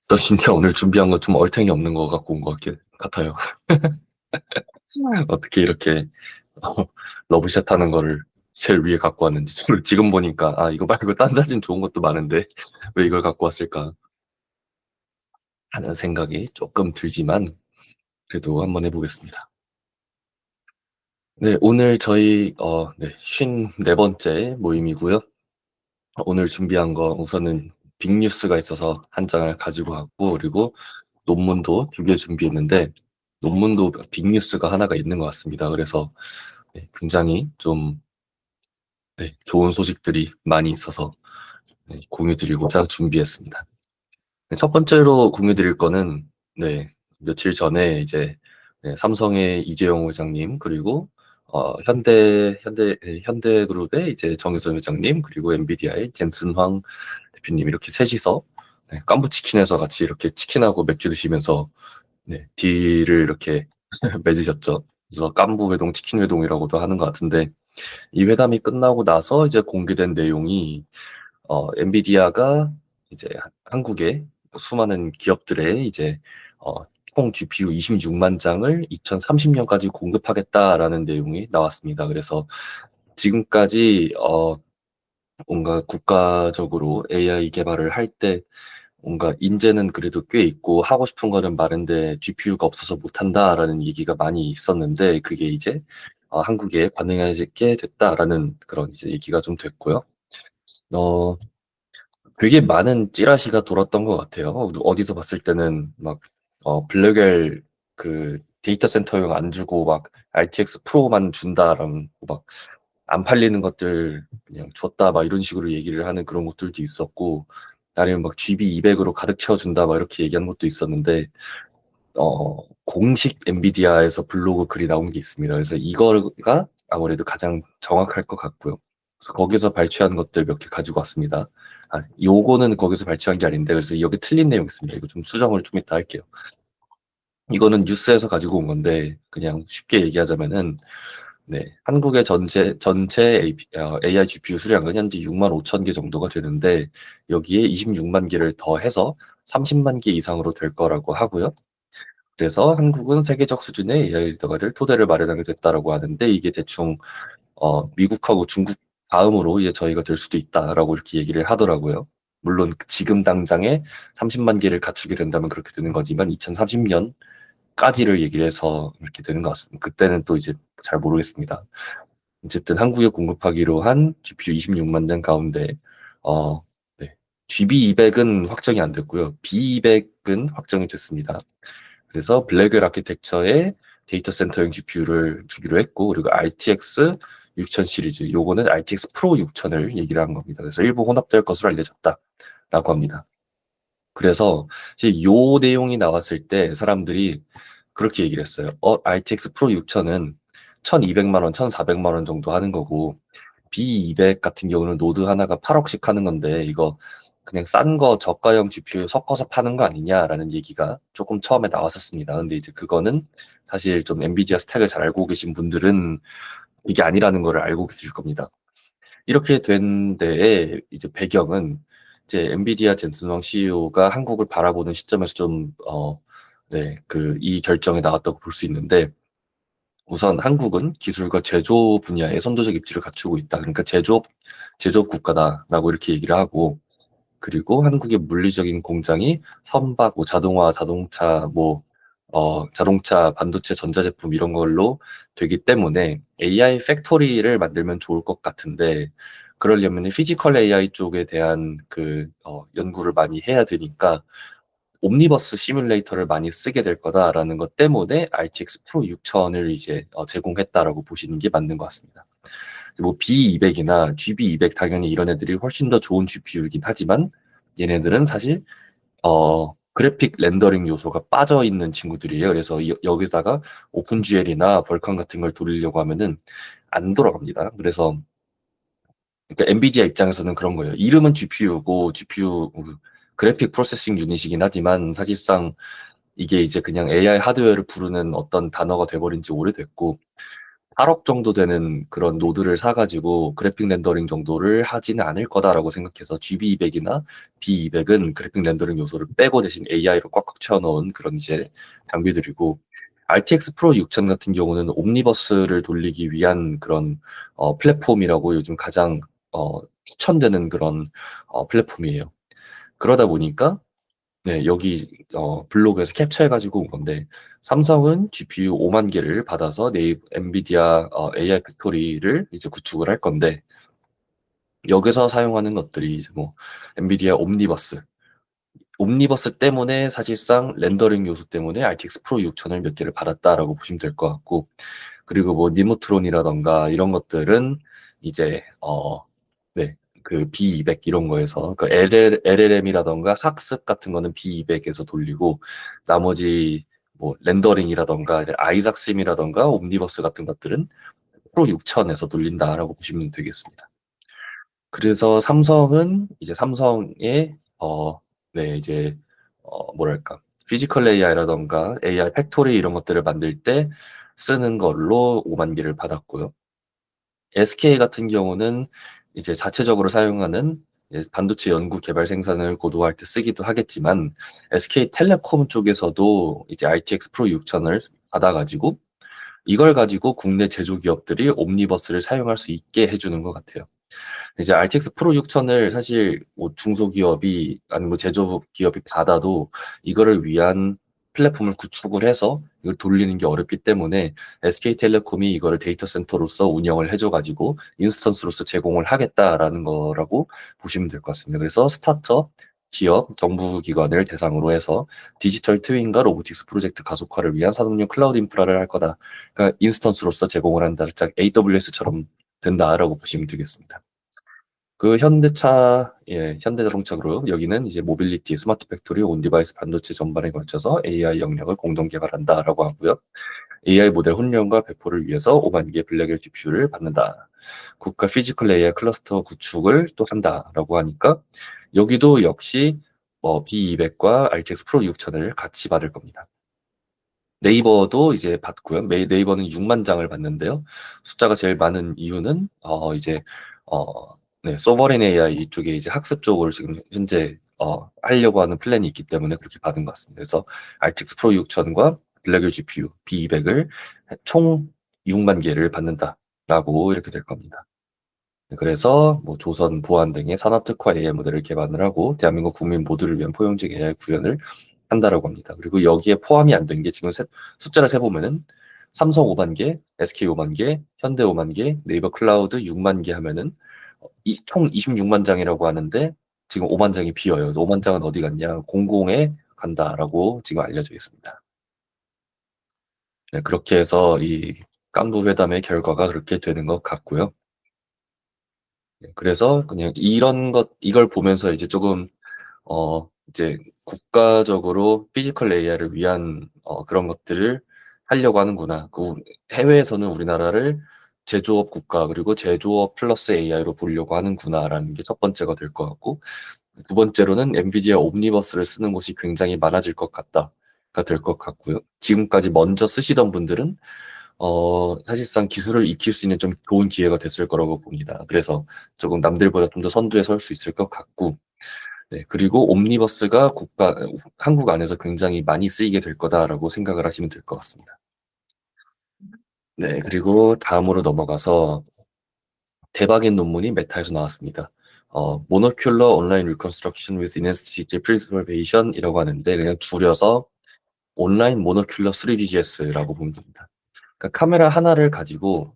저 진짜 오늘 준비한 거 좀 얼탱이 없는 거 갖고 온 것 같아요. 어떻게 이렇게 어, 러브샷 하는 거를 제일 위에 갖고 왔는지 저를 지금 보니까 이거 말고 딴 사진 좋은 것도 많은데 왜 이걸 갖고 왔을까 하는 생각이 조금 들지만 그래도 한번 해보겠습니다. 네, 오늘 저희 54번째 모임이고요. 오늘 준비한 거 우선은 빅뉴스가 있어서 한 장을 가지고 왔고, 그리고 논문도 2개 준비했는데 논문도 빅뉴스가 하나가 있는 것 같습니다. 그래서 굉장히 좀 좋은 소식들이 많이 있어서 공유드리고자 준비했습니다. 첫 번째로 공유드릴 거는 며칠 전에 이제 삼성의 이재용 회장님, 그리고 현대그룹의 이제 정유선 회장님, 그리고 엔비디아의 젠슨 황 대표님, 이렇게 셋이서 깐부치킨에서 같이 이렇게 치킨하고 맥주 드시면서 딜을 이렇게 맺으셨죠. 그래서 깐부 회동, 치킨 회동이라고도 하는 것 같은데, 이 회담이 끝나고 나서 이제 공개된 내용이 엔비디아가 이제 한국의 수많은 기업들의 이제 어, 총 GPU 26만 장을 2030년까지 공급하겠다라는 내용이 나왔습니다. 그래서 지금까지 뭔가 국가적으로 AI 개발을 할 때 뭔가 인재는 그래도 꽤 있고 하고 싶은 거는 많은데 GPU가 없어서 못한다라는 얘기가 많이 있었는데, 그게 이제 한국에 관행하게 됐다라는 그런 이제 얘기가 좀 됐고요. 어, 되게 많은 찌라시가 돌았던 것 같아요. 어디서 봤을 때는 막 블랙엘 그 데이터 센터용 안 주고 막 RTX 프로만 준다라는 막 안 팔리는 것들 그냥 줬다 막 이런 식으로 얘기를 하는 그런 것들도 있었고, 아니면 막 GB200으로 가득 채워준다 막 이렇게 얘기하는 것도 있었는데, 공식 엔비디아에서 블로그 글이 나온 게 있습니다. 그래서 이거가 아무래도 가장 정확할 것 같고요. 그래서 거기서 발췌한 것들 몇 개 가지고 왔습니다. 요거는 거기서 발췌한 게 아닌데, 그래서 여기 틀린 내용 있습니다. 이거 좀 수정을 좀 이따 할게요. 이거는 뉴스에서 가지고 온 건데, 그냥 쉽게 얘기하자면은, 한국의 전체 AI GPU 수량은 현재 6만 5천 개 정도가 되는데, 여기에 26만 개를 더해서 30만 개 이상으로 될 거라고 하고요. 그래서 한국은 세계적 수준의 AI 리더가를 토대를 마련하게 됐다라고 하는데, 이게 대충 미국하고 중국 다음으로 이제 저희가 될 수도 있다라고 이렇게 얘기를 하더라고요. 물론 지금 당장에 30만 개를 갖추게 된다면 그렇게 되는 거지만 2030년까지를 얘기를 해서 이렇게 되는 것 같습니다. 그때는 또 이제 잘 모르겠습니다. 어쨌든 한국에 공급하기로 한 GPU 26만 장 가운데 어, GB200은 확정이 안 됐고요. B200은 확정이 됐습니다. 그래서 블랙웰 아키텍처의 데이터 센터용 GPU를 주기로 했고, 그리고 RTX 6000 시리즈, 요거는 RTX 프로 6000을 얘기를 한 겁니다. 그래서 일부 혼합될 것으로 알려졌다라고 합니다. 그래서 이제 요 내용이 나왔을 때 사람들이 그렇게 얘기를 했어요. RTX 프로 6000은 1200만 원, 1400만 원 정도 하는 거고, B200 같은 경우는 노드 하나가 8억씩 하는 건데, 이거 그냥 싼 거 저가형 GPU 섞어서 파는 거 아니냐라는 얘기가 조금 처음에 나왔었습니다. 근데 이제 그거는 사실 좀 엔비디아 스택을 잘 알고 계신 분들은 이게 아니라는 거를 알고 계실 겁니다. 이렇게 된 데에 이제 배경은 이제 엔비디아 젠슨왕 CEO가 한국을 바라보는 시점에서 좀 이 결정이 나왔다고 볼 수 있는데, 우선 한국은 기술과 제조 분야에 선도적 입지를 갖추고 있다. 그러니까 제조업 국가다라고 이렇게 얘기를 하고, 그리고 한국의 물리적인 공장이 선박, 뭐 자동화, 자동차, 반도체, 전자제품 이런 걸로 되기 때문에 AI 팩토리를 만들면 좋을 것 같은데, 그러려면 피지컬 AI 쪽에 대한 연구를 많이 해야 되니까 옴니버스 시뮬레이터를 많이 쓰게 될 거다라는 것 때문에 RTX 프로 6000을 이제 제공했다라고 보시는 게 맞는 것 같습니다. 뭐 B200이나 GB200 당연히 이런 애들이 훨씬 더 좋은 GPU이긴 하지만, 얘네들은 사실 그래픽 렌더링 요소가 빠져 있는 친구들이에요. 그래서 여기다가 오픈GL이나 벌칸 같은 걸 돌리려고 하면은 안 돌아갑니다. 그래서 그러니까 엔비디아 입장에서는 그런 거예요. 이름은 GPU고 GPU 그래픽 프로세싱 유닛이긴 하지만 사실상 이게 이제 그냥 AI 하드웨어를 부르는 어떤 단어가 돼버린 지 오래됐고, 8억 정도 되는 그런 노드를 사가지고 그래픽 렌더링 정도를 하지는 않을 거다라고 생각해서 GB200이나 B200은 그래픽 렌더링 요소를 빼고 대신 AI로 꽉꽉 채워넣은 그런 이제 장비들이고, RTX 프로 6000 같은 경우는 옴니버스를 돌리기 위한 그런 플랫폼이라고 요즘 가장 추천되는 그런 플랫폼이에요. 그러다 보니까 네, 여기 블로그에서 캡처해가지고 온 건데, 삼성은 GPU 5만 개를 받아서 엔비디아 AI 팩토리를 이제 구축을 할 건데, 여기서 사용하는 것들이 이제 뭐 엔비디아 옴니버스 때문에 사실상 렌더링 요소 때문에 RTX 프로 6000을 몇 개를 받았다라고 보시면 될 것 같고, 그리고 뭐 니모트론이라던가 이런 것들은 이제 네, 그 B200 이런 거에서 그 LLM이라던가 학습 같은 거는 B200에서 돌리고, 나머지 뭐 렌더링이라던가 아이작 심이라던가 옴니버스 같은 것들은 프로 6000에서 돌린다라고 보시면 되겠습니다. 그래서 삼성은 이제 삼성의 네, 이제 뭐랄까, 피지컬 AI라던가 AI 팩토리 이런 것들을 만들 때 쓰는 걸로 5만 개를 받았고요. SK 같은 경우는 이제 자체적으로 사용하는 이제 반도체 연구 개발 생산을 고도화할 때 쓰기도 하겠지만, SK텔레콤 쪽에서도 이제 RTX 프로 6000을 받아가지고 이걸 가지고 국내 제조기업들이 옴니버스를 사용할 수 있게 해주는 것 같아요. 이제 RTX 프로 6000을 사실 뭐 중소기업이 아니면 뭐 제조기업이 받아도 이거를 위한 플랫폼을 구축을 해서 이걸 돌리는 게 어렵기 때문에 SK텔레콤이 이거를 데이터 센터로서 운영을 해줘가지고 인스턴스로서 제공을 하겠다라는 거라고 보시면 될 것 같습니다. 그래서 스타트업, 기업, 정부 기관을 대상으로 해서 디지털 트윈과 로보틱스 프로젝트 가속화를 위한 산업용 클라우드 인프라를 할 거다. 그러니까 인스턴스로서 제공을 한다. 짝 AWS처럼 된다라고 보시면 되겠습니다. 그 현대차, 예, 현대자동차 그룹, 여기는 이제 모빌리티, 스마트 팩토리, 온디바이스 반도체 전반에 걸쳐서 AI 역량을 공동 개발한다라고 하고요. AI 모델 훈련과 배포를 위해서 5만 개 블랙엘 GPU를 받는다. 국가 피지컬 AI 클러스터 구축을 또 한다라고 하니까, 여기도 역시 B200과 RTX 프로 6000을 같이 받을 겁니다. 네이버도 이제 받고요. 네이버는 6만 장을 받는데요. 숫자가 제일 많은 이유는 이제 네, 소버린 AI 이쪽에 이제 학습 쪽을 지금 현재 하려고 하는 플랜이 있기 때문에 그렇게 받은 것 같습니다. 그래서 RTX 프로 6000과 블랙을 GPU B200을 총 6만 개를 받는다라고 이렇게 될 겁니다. 그래서 뭐 조선, 보안 등의 산업 특화 AI 모델을 개발을 하고 대한민국 국민 모두를 위한 포용적 AI 구현을 한다라고 합니다. 그리고 여기에 포함이 안 된 게 지금 숫자를 세보면은 삼성 5만 개, SK 5만 개, 현대 5만 개, 네이버 클라우드 6만 개 하면은 총 26만 장이라고 하는데 지금 5만 장이 비어요. 5만 장은 어디 갔냐? 공공에 간다라고 지금 알려져 있습니다. 네, 그렇게 해서 이 깐부 회담의 결과가 그렇게 되는 것 같고요. 네, 그래서 그냥 이걸 보면서 이제 조금 이제 국가적으로 피지컬 AI를 위한 그런 것들을 하려고 하는구나. 그 해외에서는 우리나라를 제조업 국가 그리고 제조업 플러스 AI로 보려고 하는구나라는 게 첫 번째가 될 것 같고, 두 번째로는 엔비디아 옴니버스를 쓰는 곳이 굉장히 많아질 것 같다가 될 것 같고요. 지금까지 먼저 쓰시던 분들은 사실상 기술을 익힐 수 있는 좀 좋은 기회가 됐을 거라고 봅니다. 그래서 조금 남들보다 좀 더 선두에 설 수 있을 것 같고, 네, 그리고 옴니버스가 한국 안에서 굉장히 많이 쓰이게 될 거다라고 생각을 하시면 될 것 같습니다. 네, 그리고 다음으로 넘어가서 대박인 논문이 메타에서 나왔습니다. 모노큘러 온라인 리컨스트럭션 with enhanced CG preservation이라고 하는데 그냥 줄여서 온라인 모노큘러 3DGS라고 보면 됩니다. 그러니까 카메라 하나를 가지고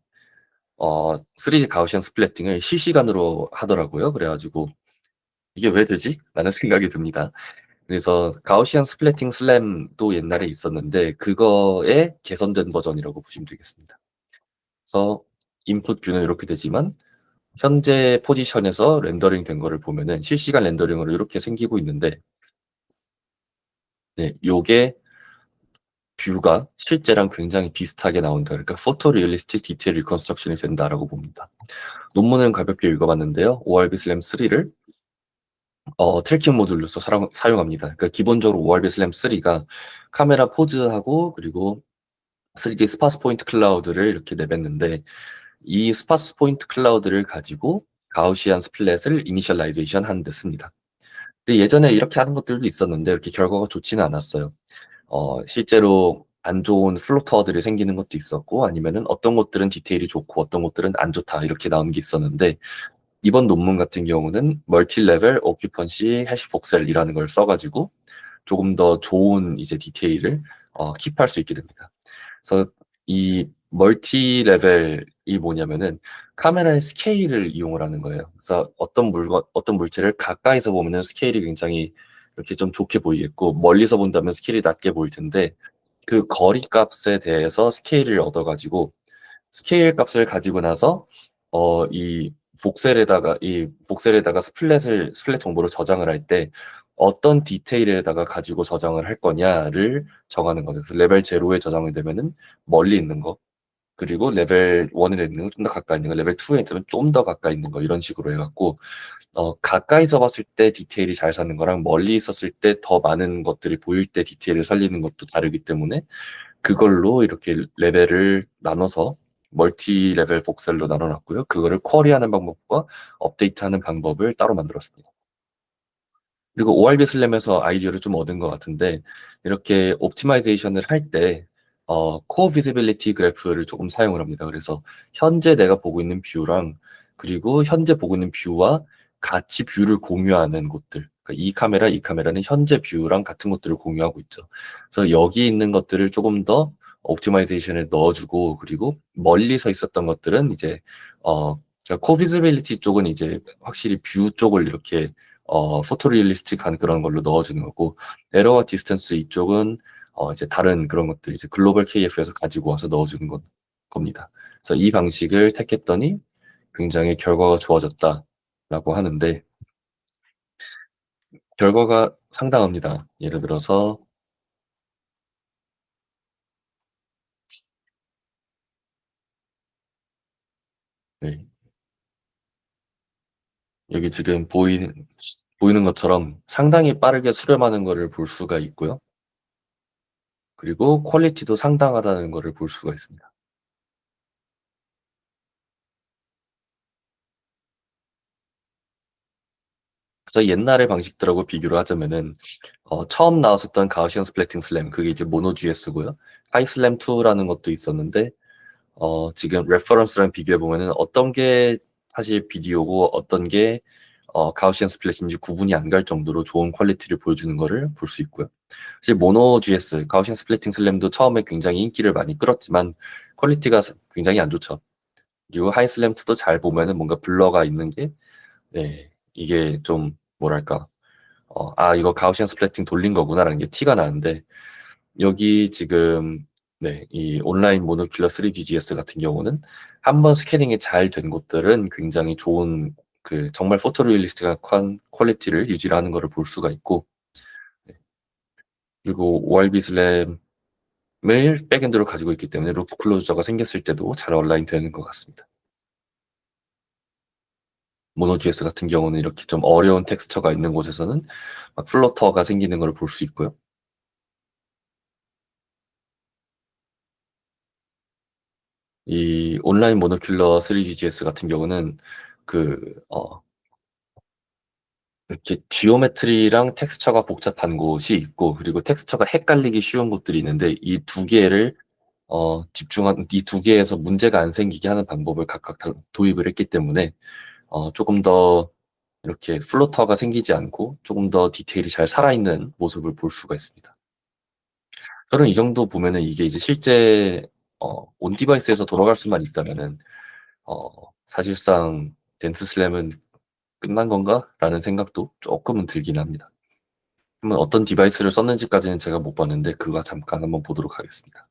3D 가우시안 스플래팅을 실시간으로 하더라고요. 그래가지고 이게 왜 되지? 라는 생각이 듭니다. 그래서 가우시안 스플래팅 슬램도 옛날에 있었는데 그거의 개선된 버전이라고 보시면 되겠습니다. 그래서 인풋 뷰는 이렇게 되지만 현재 포지션에서 렌더링 된 거를 보면은 실시간 렌더링으로 이렇게 생기고 있는데, 네, 요게 뷰가 실제랑 굉장히 비슷하게 나온다. 그러니까 포토 리얼리스틱 디테일 리컨스트럭션이 된다라고 봅니다. 논문은 가볍게 읽어봤는데요. ORB 슬램 3를 트래킹 모듈로서 사용합니다. 그러니까 기본적으로 ORB 슬램 3가 카메라 포즈하고 그리고 3D 스파스 포인트 클라우드를 이렇게 내뱉는데 이 스파스 포인트 클라우드를 가지고 가우시안 스플랫을 이니셜라이제이션 하는 데 씁니다. 근데 예전에 이렇게 하는 것들도 있었는데 이렇게 결과가 좋지는 않았어요. 실제로 안 좋은 플로터들이 생기는 것도 있었고 아니면은 어떤 것들은 디테일이 좋고 어떤 것들은 안 좋다 이렇게 나오는 게 있었는데 이번 논문 같은 경우는 멀티 레벨 오큐펀시 해시 복셀이라는 걸 써가지고 조금 더 좋은 이제 디테일을 킵할 수 있게 됩니다. 그래서 이 멀티 레벨이 뭐냐면은 카메라의 스케일을 이용을 하는 거예요. 그래서 어떤 물체를 가까이서 보면은 스케일이 굉장히 이렇게 좀 좋게 보이겠고 멀리서 본다면 스케일이 낮게 보일 텐데 그 거리 값에 대해서 스케일을 얻어가지고 스케일 값을 가지고 나서 이 복셀에다가 스플랫 정보를 저장을 할 때 어떤 디테일에다가 가지고 저장을 할 거냐를 정하는 거죠. 그래서 레벨 0에 저장이 되면은 멀리 있는 거, 그리고 레벨 1에 있는 거 좀 더 가까이 있는 거, 레벨 2에 있으면 좀 더 가까이 있는 거 이런 식으로 해갖고 가까이서 봤을 때 디테일이 잘 사는 거랑 멀리 있었을 때 더 많은 것들이 보일 때 디테일을 살리는 것도 다르기 때문에 그걸로 이렇게 레벨을 나눠서 멀티 레벨 복셀로 나눠놨고요. 그거를 쿼리하는 방법과 업데이트하는 방법을 따로 만들었습니다. 그리고 ORB 슬램에서 아이디어를 좀 얻은 것 같은데 이렇게 옵티마이제이션을 할 때 코어 비지빌리티 그래프를 조금 사용을 합니다. 그래서 현재 내가 보고 있는 뷰랑 그리고 현재 보고 있는 뷰와 같이 뷰를 공유하는 곳들. 그러니까 이 카메라는 현재 뷰랑 같은 것들을 공유하고 있죠. 그래서 여기 있는 것들을 조금 더 옵티마이제이션에 넣어주고 그리고 멀리서 있었던 것들은 이제 코어 비지빌리티 쪽은 이제 확실히 뷰 쪽을 이렇게 포토리얼리스틱한 그런 걸로 넣어주는 거고 에러와 디스턴스 이쪽은 이제 다른 그런 것들 이제 글로벌 KF에서 가지고 와서 넣어주는 겁니다. 그래서 이 방식을 택했더니 굉장히 결과가 좋아졌다라고 하는데 결과가 상당합니다. 예를 들어서 네, 여기 지금 보이는 것처럼 상당히 빠르게 수렴하는 것을 볼 수가 있고요. 그리고 퀄리티도 상당하다는 것을 볼 수가 있습니다. 그래서 옛날의 방식들하고 비교를 하자면은 처음 나왔었던 가우시언 스플래팅 슬램 그게 이제 모노 GS고요. 하이 슬램 2라는 것도 있었는데 지금 레퍼런스랑 비교해 보면은 어떤 게 사실 비디오고 어떤 게 가우시언 스플랫인지 구분이 안 갈 정도로 좋은 퀄리티를 보여주는 거를 볼 수 있고요. 사실 모노 GS 가우시언 스플래팅 슬램도 처음에 굉장히 인기를 많이 끌었지만 퀄리티가 굉장히 안 좋죠. 그리고 하이 슬램 2도 잘 보면은 뭔가 블러가 있는 게 네, 이게 좀 뭐랄까 이거 가우시안 스플래팅 돌린 거구나라는 게 티가 나는데, 여기 지금, 네, 이 온라인 모노큘러 3DGS 같은 경우는 한번 스캐닝이 잘 된 곳들은 굉장히 좋은, 정말 포토리얼리스트한 퀄리티를 유지를 하는 것을 볼 수가 있고, 네, 그리고 ORB 슬램을 백엔드로 가지고 있기 때문에 루프 클로저가 생겼을 때도 잘 얼라인 되는 것 같습니다. 모노GS 같은 경우는 이렇게 좀 어려운 텍스처가 있는 곳에서는 막 플러터가 생기는 걸 볼 수 있고요. 이 온라인 모노큘러 3GGS 같은 경우는 그, 이렇게 지오메트리랑 텍스처가 복잡한 곳이 있고, 그리고 텍스처가 헷갈리기 쉬운 곳들이 있는데, 이 두 개에서 문제가 안 생기게 하는 방법을 각각 다 도입을 했기 때문에, 조금 더 이렇게 플로터가 생기지 않고, 조금 더 디테일이 잘 살아있는 모습을 볼 수가 있습니다. 저는 이 정도 보면은 이게 이제 실제, 온 디바이스에서 돌아갈 수만 있다면은, 어, 사실상 댄스 슬램은 끝난 건가? 라는 생각도 조금은 들긴 합니다. 그러면 어떤 디바이스를 썼는지까지는 제가 못 봤는데 그거 잠깐 한번 보도록 하겠습니다.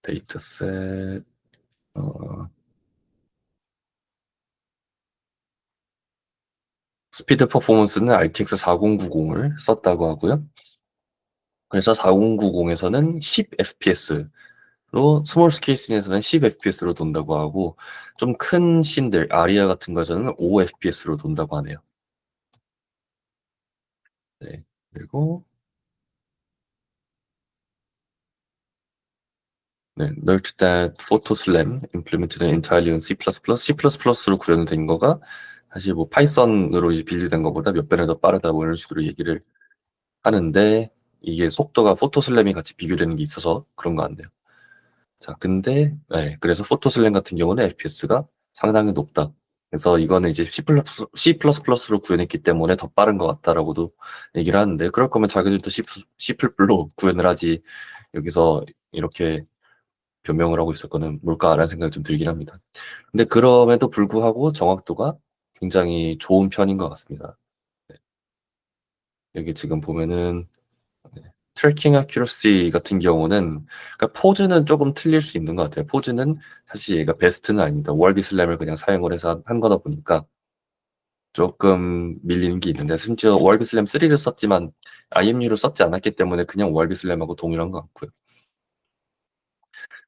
데이터셋, 어, 스피드 퍼포먼스는 RTX 4090을 썼다고 하고요. 그래서 4090에서는 10 FPS로, 스몰 스케일씬에서는 10 FPS로 돈다고 하고, 좀 큰 씬들, 아리아 같은 거에서는 5 FPS로 돈다고 하네요. 네. 그리고 네, note that PhotoSlam implemented entirely in C++, C++로 구현된 거가 사실 뭐 파이썬으로 이제 빌드된 거보다 몇 배나 더 빠르다 뭐 이런 식으로 얘기를 하는데, 이게 속도가 포토슬램이 같이 비교되는 게 있어서 그런 거 같네요. 자, 근데 네, 그래서 포토슬램 같은 경우는 FPS가 상당히 높다. 그래서 이거는 이제 C++로 구현했기 때문에 더 빠른 것 같다라고도 얘기를 하는데, 그럴 거면 자기들도 C++로 구현을 하지 여기서 이렇게 변명을 하고 있을 거는 뭘까라는 생각이 좀 들긴 합니다. 근데 그럼에도 불구하고 정확도가 굉장히 좋은 편인 것 같습니다. 네, 여기 지금 보면은 트래킹 어큐러시 같은 경우는, 그러니까 포즈는 조금 틀릴 수 있는 것 같아요. 포즈는 사실 얘가 베스트는 아닙니다. 월비 슬램을 그냥 사용을 해서 한 거다 보니까 조금 밀리는 게 있는데, 심지어 월비 슬램 3를 썼지만 IMU를 썼지 않았기 때문에 그냥 월비 슬램하고 동일한 것 같고요.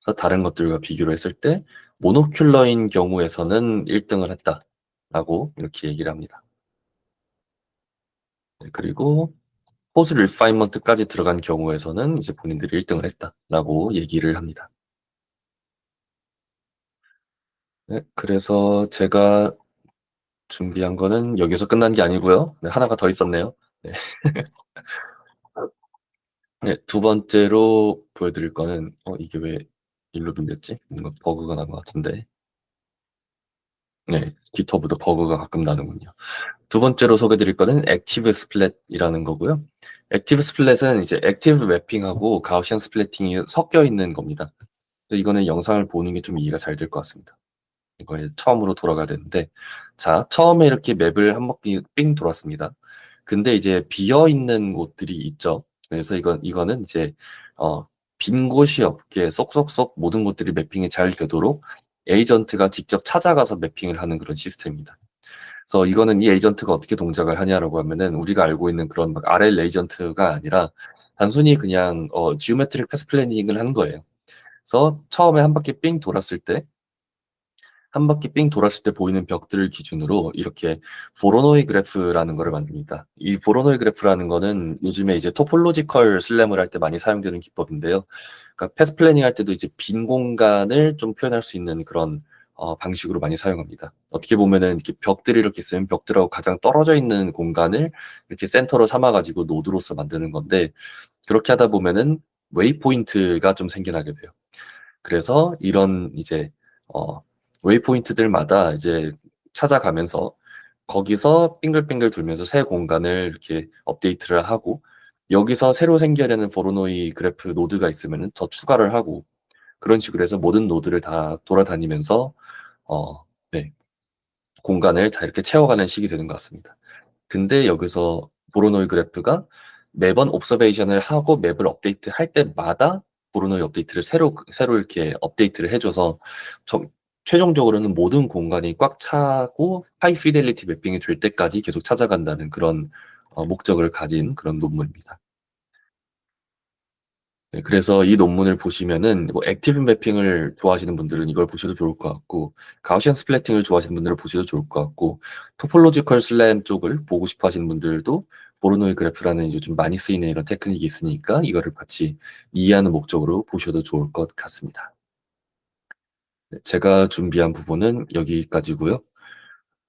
그래서 다른 것들과 비교를 했을 때 모노큘러인 경우에서는 1등을 했다라고 이렇게 얘기를 합니다. 네, 그리고 포즈 리파인먼트까지 들어간 경우에서는 이제 본인들이 1등을 했다라고 얘기를 합니다. 네, 그래서 제가 준비한 거는 여기서 끝난 게 아니고요. 네, 하나가 더 있었네요. 네. 네, 두 번째로 보여드릴 거는, 이게 왜 일로 밀렸지? 뭔가 버그가 난 것 같은데. 네, GitHub도 버그가 가끔 나는군요. 두 번째로 소개드릴 거는 액티브 스플랫이라는 거고요. 액티브 스플랫은 이제 액티브 맵핑하고 가우시안 스플래팅이 섞여 있는 겁니다. 그래서 이거는 영상을 보는 게 좀 이해가 잘 될 것 같습니다. 이거에 처음으로 돌아가야 되는데, 자, 처음에 이렇게 맵을 한 바퀴 삥 돌았습니다. 근데 이제 비어 있는 곳들이 있죠. 그래서 이거는 이제 어, 빈 곳이 없게 쏙쏙쏙 모든 곳들이 매핑이 잘 되도록 에이전트가 직접 찾아가서 매핑을 하는 그런 시스템입니다. 그래서 이거는 이 에이전트가 어떻게 동작을 하냐라고 하면은, 우리가 알고 있는 그런 막 RL 에이전트가 아니라 단순히 그냥 지오메트릭 패스 플래닝을 하는 거예요. 그래서 처음에 한 바퀴 삥 돌았을 때, 한 바퀴 삥 돌았을 때 보이는 벽들을 기준으로 이렇게 보로노이 그래프라는 거를 만듭니다. 이 보로노이 그래프라는 거는 요즘에 이제 토폴로지컬 슬램을 할 때 많이 사용되는 기법인데요. 그러니까 패스 플래닝 할 때도 이제 빈 공간을 좀 표현할 수 있는 그런 방식으로 많이 사용합니다. 어떻게 보면은 이렇게 벽들이 이렇게 있으면 벽들하고 가장 떨어져 있는 공간을 이렇게 센터로 삼아가지고 노드로서 만드는 건데, 그렇게 하다 보면은 웨이포인트가 좀 생겨나게 돼요. 그래서 이런 이제 어, 웨이포인트들마다 이제 찾아가면서 거기서 빙글빙글 돌면서 새 공간을 이렇게 업데이트를 하고, 여기서 새로 생겨내는 보로노이 그래프 노드가 있으면 더 추가를 하고, 그런 식으로 해서 모든 노드를 다 돌아다니면서 어, 네, 공간을 다 이렇게 채워가는 식이 되는 것 같습니다. 근데 여기서 보로노이 그래프가 매번 옵서베이션을 하고 맵을 업데이트 할 때마다 보로노이 업데이트를 새로 이렇게 업데이트를 해줘서 정- 최종적으로는 모든 공간이 꽉 차고 하이 피델리티 매핑이 될 때까지 계속 찾아간다는 그런 목적을 가진 그런 논문입니다. 네, 그래서 이 논문을 보시면은 뭐 액티브 매핑을 좋아하시는 분들은 이걸 보셔도 좋을 것 같고, 가우시안 스플래팅을 좋아하시는 분들은 보셔도 좋을 것 같고, 토폴로지컬 슬램 쪽을 보고 싶어 하시는 분들도 보르노이 그래프라는 요즘 많이 쓰이는 이런 테크닉이 있으니까 이거를 같이 이해하는 목적으로 보셔도 좋을 것 같습니다. 네, 제가 준비한 부분은 여기까지고요.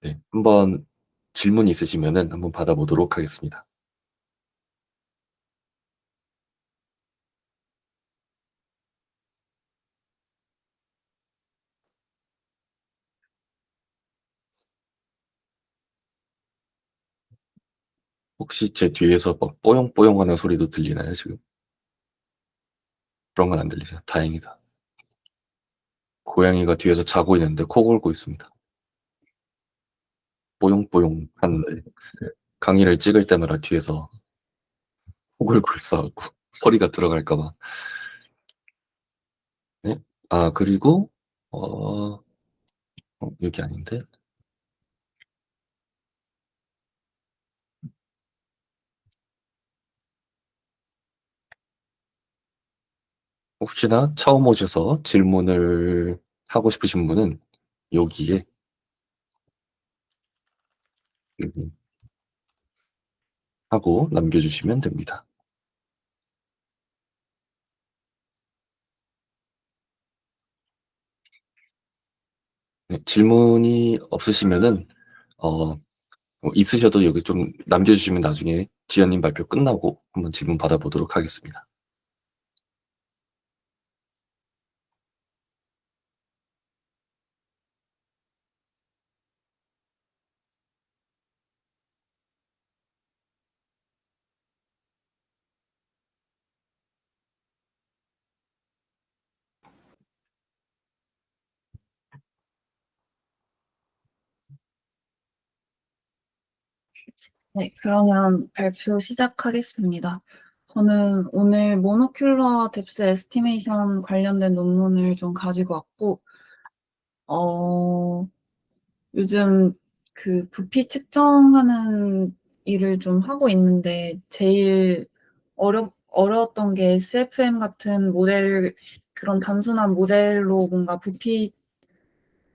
네, 한번 질문 있으시면은 한번 받아보도록 하겠습니다. 혹시 제 뒤에서 막 뽀용뽀용 하는 소리도 들리나요, 지금? 그런 건 안 들리죠? 다행이다. 고양이가 뒤에서 자고 있는데 코 골고 있습니다. 뽀용뽀용 하는데 강의를 찍을 때마다 뒤에서 코 골고 있어갖고 소리가 들어갈까 봐. 네? 아, 그리고 여기 아닌데? 혹시나 처음 오셔서 질문을 하고 싶으신 분은 여기에 음, 하고 남겨주시면 됩니다. 네, 질문이 없으시면은 있으셔도 여기 좀 남겨주시면 나중에 지연님 발표 끝나고 한번 질문 받아보도록 하겠습니다. 네, 그러면 발표 시작하겠습니다. 저는 오늘 모노큘러 뎁스 에스티메이션 관련된 논문을 좀 가지고 왔고, 어, 요즘 그 부피 측정하는 일을 좀 하고 있는데, 제일 어려웠던 게 SFM 같은 모델, 그런 단순한 모델로 뭔가 부피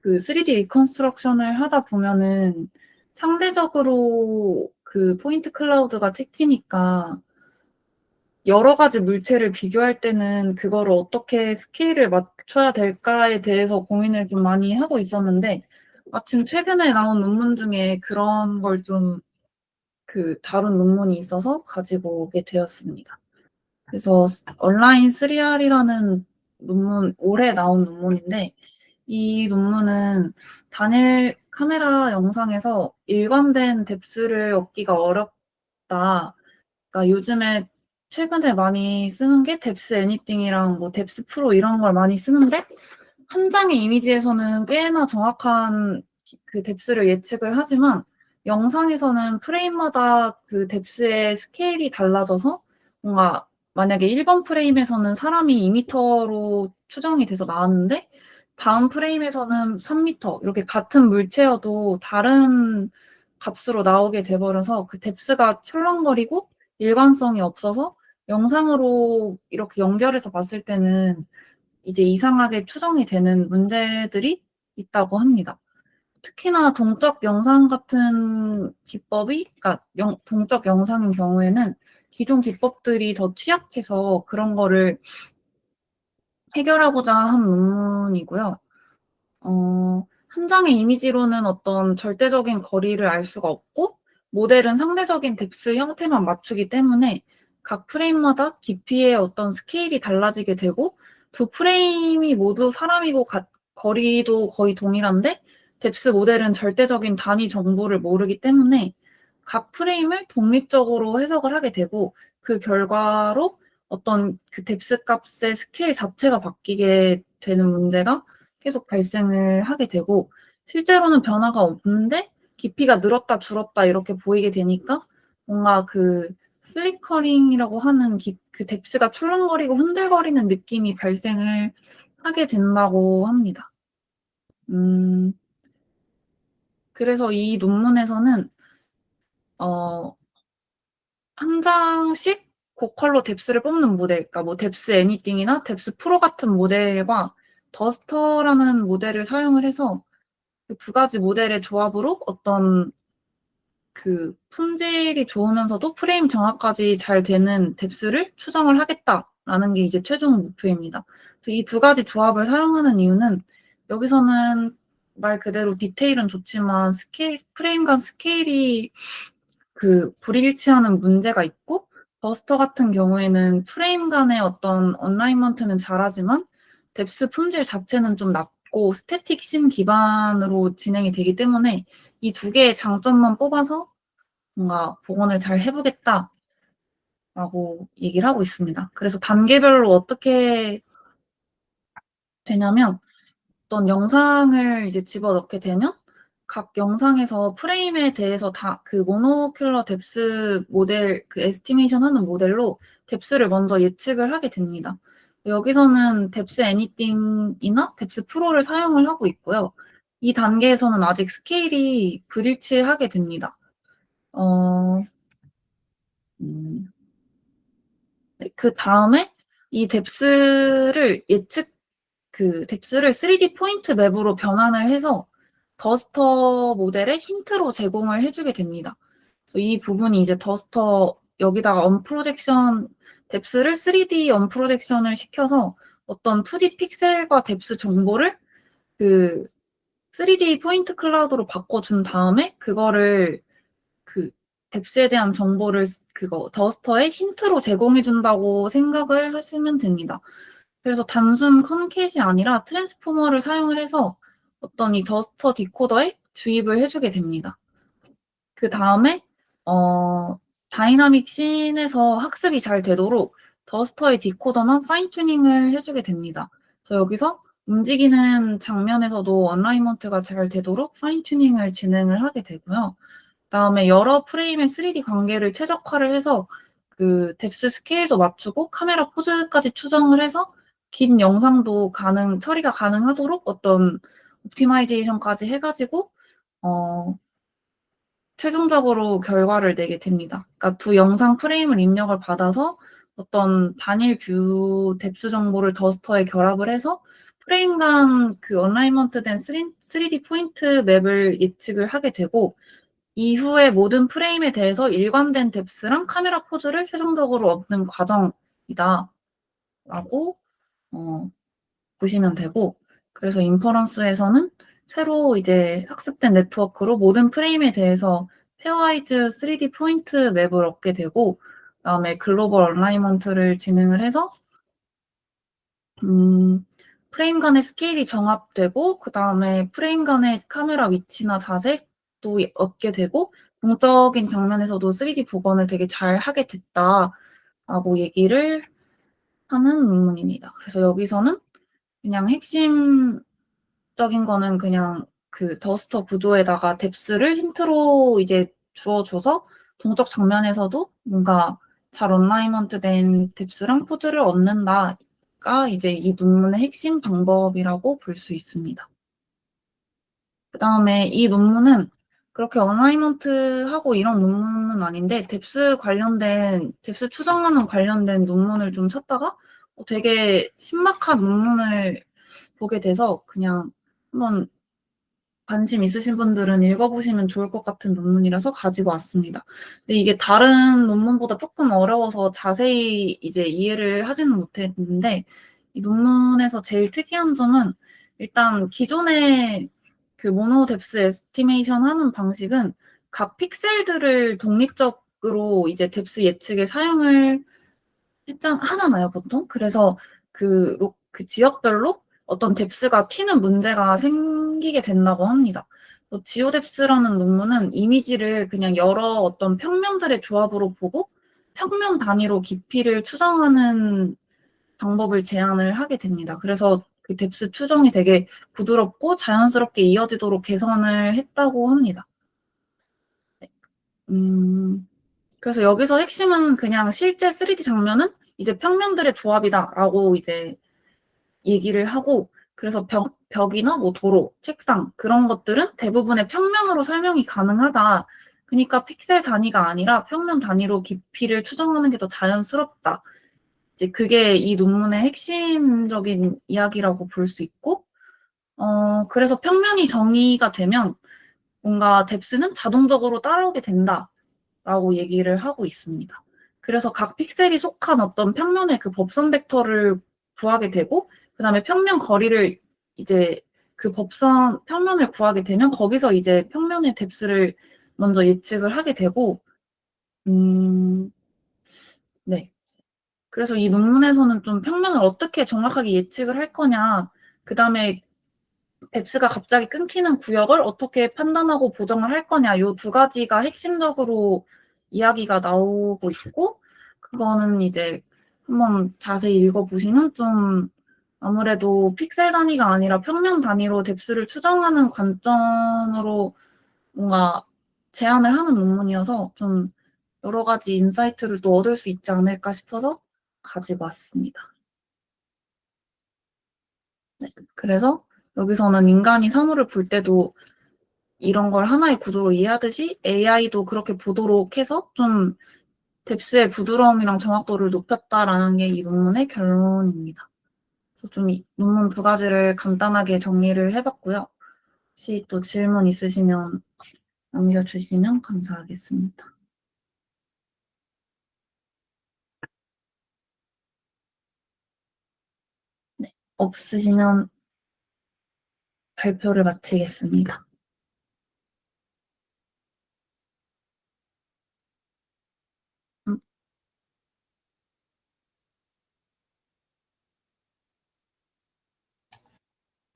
그 3D 리컨스트럭션을 하다 보면은 상대적으로 그 포인트 클라우드가 찍히니까 여러 가지 물체를 비교할 때는 그거를 어떻게 스케일을 맞춰야 될까에 대해서 고민을 좀 많이 하고 있었는데 마침 최근에 나온 논문 중에 그런 걸 좀 그 다룬 논문이 있어서 가지고 오게 되었습니다. 그래서 온라인 3R이라는 논문, 올해 나온 논문인데 이 논문은 단일 카메라 영상에서 일관된 뎁스를 얻기가 어렵다. 그러니까 요즘에 최근에 많이 쓰는 게 뎁스 애니띵이랑 뭐 뎁스 프로 이런 걸 많이 쓰는데 한 장의 이미지에서는 꽤나 정확한 그 뎁스를 예측을 하지만 영상에서는 프레임마다 그 뎁스의 스케일이 달라져서 뭔가 만약에 1번 프레임에서는 사람이 2m로 추정이 돼서 나왔는데 다음 프레임에서는 3m 이렇게 같은 물체여도 다른 값으로 나오게 돼버려서 그 뎁스가 출렁거리고 일관성이 없어서 영상으로 이렇게 연결해서 봤을 때는 이제 이상하게 추정이 되는 문제들이 있다고 합니다. 특히나 동적 영상 같은 기법이, 그러니까 동적 영상인 경우에는 기존 기법들이 더 취약해서 그런 거를 해결하고자 한 논문이고요. 한 장의 이미지로는 어떤 절대적인 거리를 알 수가 없고, 모델은 상대적인 뎁스 형태만 맞추기 때문에 각 프레임마다 깊이의 어떤 스케일이 달라지게 되고, 두 프레임이 모두 사람이고 거리도 거의 동일한데, 뎁스 모델은 절대적인 단위 정보를 모르기 때문에 각 프레임을 독립적으로 해석을 하게 되고, 그 결과로 어떤 그 뎁스 값의 스케일 자체가 바뀌게 되는 문제가 계속 발생을 하게 되고 실제로는 변화가 없는데 깊이가 늘었다 줄었다 이렇게 보이게 되니까 뭔가 그 플리커링이라고 하는 그 뎁스가 출렁거리고 흔들거리는 느낌이 발생을 하게 된다고 합니다. 음, 그래서 이 논문에서는 어, 한 장씩 고컬러 뎁스를 뽑는 모델, 그러니까 뭐 뎁스 애니띵이나 뎁스 프로 같은 모델과 더스터라는 모델을 사용을 해서 그 두 가지 모델의 조합으로 어떤 그 품질이 좋으면서도 프레임 정확까지 잘 되는 뎁스를 추정을 하겠다라는 게 이제 최종 목표입니다. 이 두 가지 조합을 사용하는 이유는 여기서는 말 그대로 디테일은 좋지만 스케일, 프레임 간 스케일이 그 불일치하는 문제가 있고 버스터 같은 경우에는 프레임 간의 어떤 얼라이먼트는 잘하지만 뎁스 품질 자체는 좀 낮고 스태틱 심 기반으로 진행이 되기 때문에 이 두 개의 장점만 뽑아서 뭔가 복원을 잘 해보겠다라고 얘기를 하고 있습니다. 그래서 단계별로 어떻게 되냐면 어떤 영상을 이제 집어넣게 되면 각 영상에서 프레임에 대해서 다 그 모노큘러 뎁스 모델 그 에스티메이션 하는 모델로 뎁스를 먼저 예측을 하게 됩니다. 여기서는 뎁스 애니띵이나 뎁스 프로를 사용을 하고 있고요. 이 단계에서는 아직 스케일이 불일치하게 됩니다. 어, 음, 네, 그 다음에 이 뎁스를 뎁스를 3D 포인트 맵으로 변환을 해서 더스터 모델의 힌트로 제공을 해주게 됩니다. 이 부분이 이제 더스터 여기다가 언프로젝션 뎁스를 3D 언프로젝션을 시켜서 어떤 2D 픽셀과 뎁스 정보를 그 3D 포인트 클라우드로 바꿔준 다음에 그거를 뎁스에 대한 정보를 더스터에 힌트로 제공해준다고 생각을 하시면 됩니다. 그래서 단순 컨캣이 아니라 트랜스포머를 사용을 해서 어떤 이 더스터 디코더에 주입을 해주게 됩니다. 그 다음에 다이나믹 씬에서 학습이 잘 되도록 더스터의 디코더만 파인 튜닝을 해주게 됩니다. 여기서 움직이는 장면에서도 얼라이먼트가 잘 되도록 파인 튜닝을 진행을 하게 되고요. 그다음에 여러 프레임의 3D 관계를 최적화를 해서 뎁스 스케일도 맞추고 카메라 포즈까지 추정을 해서 긴 영상도 처리가 가능하도록 어떤 옵티마이제이션까지 해가지고 최종적으로 결과를 내게 됩니다. 그러니까 두 영상 프레임을 입력을 받아서 어떤 단일 뷰 뎁스 정보를 더스터에 결합을 해서 프레임 간 얼라이먼트된 3D 포인트 맵을 예측을 하게 되고 이후에 모든 프레임에 대해서 일관된 뎁스랑 카메라 포즈를 최종적으로 얻는 과정이다 라고 보시면 되고, 그래서 인퍼런스에서는 새로 이제 학습된 네트워크로 모든 프레임에 대해서 페어와이즈 3D 포인트 맵을 얻게 되고, 그다음에 글로벌 얼라이먼트를 진행을 해서 프레임 간의 스케일이 정합되고, 그다음에 프레임 간의 카메라 위치나 자색도 얻게 되고, 동적인 장면에서도 3D 복원을 되게 잘 하게 됐다라고 얘기를 하는 논문입니다. 그래서 여기서는 그냥 핵심적인 거는 그냥 더스터 구조에다가 뎁스를 힌트로 이제 주어줘서 동적 장면에서도 뭔가 잘 얼라이먼트 된 뎁스랑 포즈를 얻는다가 이제 이 논문의 핵심 방법이라고 볼 수 있습니다. 그 다음에 이 논문은 그렇게 얼라이먼트하고 이런 논문은 아닌데 뎁스 추정하는 관련된 논문을 좀 찾다가 되게 신박한 논문을 보게 돼서 그냥 한번 관심 있으신 분들은 읽어보시면 좋을 것 같은 논문이라서 가지고 왔습니다. 근데 이게 다른 논문보다 조금 어려워서 자세히 이제 이해를 하지는 못했는데 이 논문에서 제일 특이한 점은 일단 기존의 모노 뎁스 에스티메이션 하는 방식은 각 픽셀들을 독립적으로 이제 뎁스 예측에 사용을 하잖아요, 보통. 그래서 그 지역별로 어떤 뎁스가 튀는 문제가 생기게 된다고 합니다. 지오뎁스라는 논문은 이미지를 그냥 여러 어떤 평면들의 조합으로 보고 평면 단위로 깊이를 추정하는 방법을 제안을 하게 됩니다. 그래서 뎁스 추정이 되게 부드럽고 자연스럽게 이어지도록 개선을 했다고 합니다. 그래서 여기서 핵심은 그냥 실제 3D 장면은 이제 평면들의 조합이다라고 이제 얘기를 하고, 그래서 벽이나 뭐 도로, 책상 그런 것들은 대부분의 평면으로 설명이 가능하다. 그러니까 픽셀 단위가 아니라 평면 단위로 깊이를 추정하는 게 더 자연스럽다. 이제 그게 이 논문의 핵심적인 이야기라고 볼 수 있고, 그래서 평면이 정의가 되면 뭔가 뎁스는 자동적으로 따라오게 된다라고 얘기를 하고 있습니다. 그래서 각 픽셀이 속한 어떤 평면의 법선 벡터를 구하게 되고, 그 다음에 평면 거리를 이제 평면을 구하게 되면 거기서 이제 평면의 뎁스를 먼저 예측을 하게 되고, 네. 그래서 이 논문에서는 좀 평면을 어떻게 정확하게 예측을 할 거냐, 그 다음에 뎁스가 갑자기 끊기는 구역을 어떻게 판단하고 보정을 할 거냐, 요 두 가지가 핵심적으로 이야기가 나오고 있고, 그거는 이제 한번 자세히 읽어보시면 좀 아무래도 픽셀 단위가 아니라 평면 단위로 뎁스를 추정하는 관점으로 뭔가 제안을 하는 논문이어서 좀 여러 가지 인사이트를 또 얻을 수 있지 않을까 싶어서 가지고 왔습니다. 네, 그래서 여기서는 인간이 사물을 볼 때도 이런 걸 하나의 구조로 이해하듯이 AI도 그렇게 보도록 해서 좀 뎁스의 부드러움이랑 정확도를 높였다라는 게 이 논문의 결론입니다. 그래서 좀 이 논문 두 가지를 간단하게 정리를 해봤고요. 혹시 또 질문 있으시면 남겨주시면 감사하겠습니다. 네, 없으시면 발표를 마치겠습니다.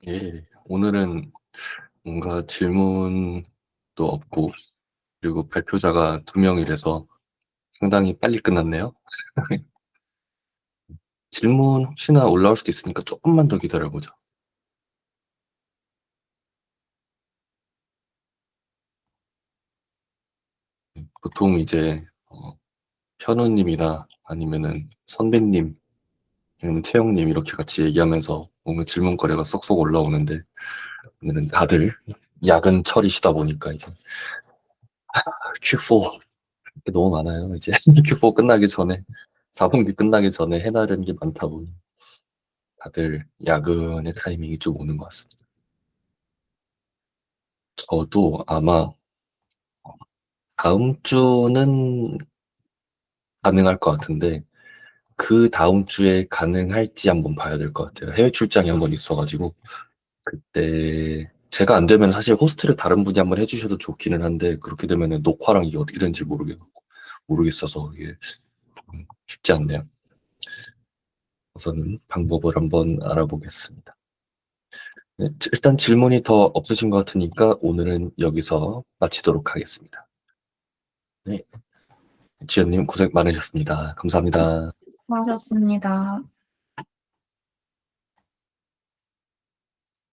예, 오늘은 뭔가 질문도 없고, 그리고 발표자가 2명이라서 상당히 빨리 끝났네요. 질문 혹시나 올라올 수도 있으니까 조금만 더 기다려보죠. 보통 이제 현우님이나 아니면은 선배님, 아니면 채영님 이렇게 같이 얘기하면서 뭔가 질문거리가 쏙쏙 올라오는데 오늘은 다들 야근 처리시다 보니까 이제 Q4 너무 많아요. 이제 Q4 끝나기 전에 4분기 끝나기 전에 해나가는 게 많다 보니 다들 야근의 타이밍이 좀 오는 것 같습니다. 저도 아마 다음 주는 가능할 것 같은데 그 다음 주에 가능할지 한번 봐야 될 것 같아요. 해외 출장이 한번 있어가지고 그때 제가 안 되면 사실 호스트를 다른 분이 한번 해주셔도 좋기는 한데 그렇게 되면은 녹화랑 이게 어떻게 되는지 모르겠어서 이게 쉽지 않네요. 우선은 방법을 한번 알아보겠습니다. 네, 일단 질문이 더 없으신 것 같으니까 오늘은 여기서 마치도록 하겠습니다. 네, 지연님 고생 많으셨습니다. 감사합니다. 수고하셨습니다.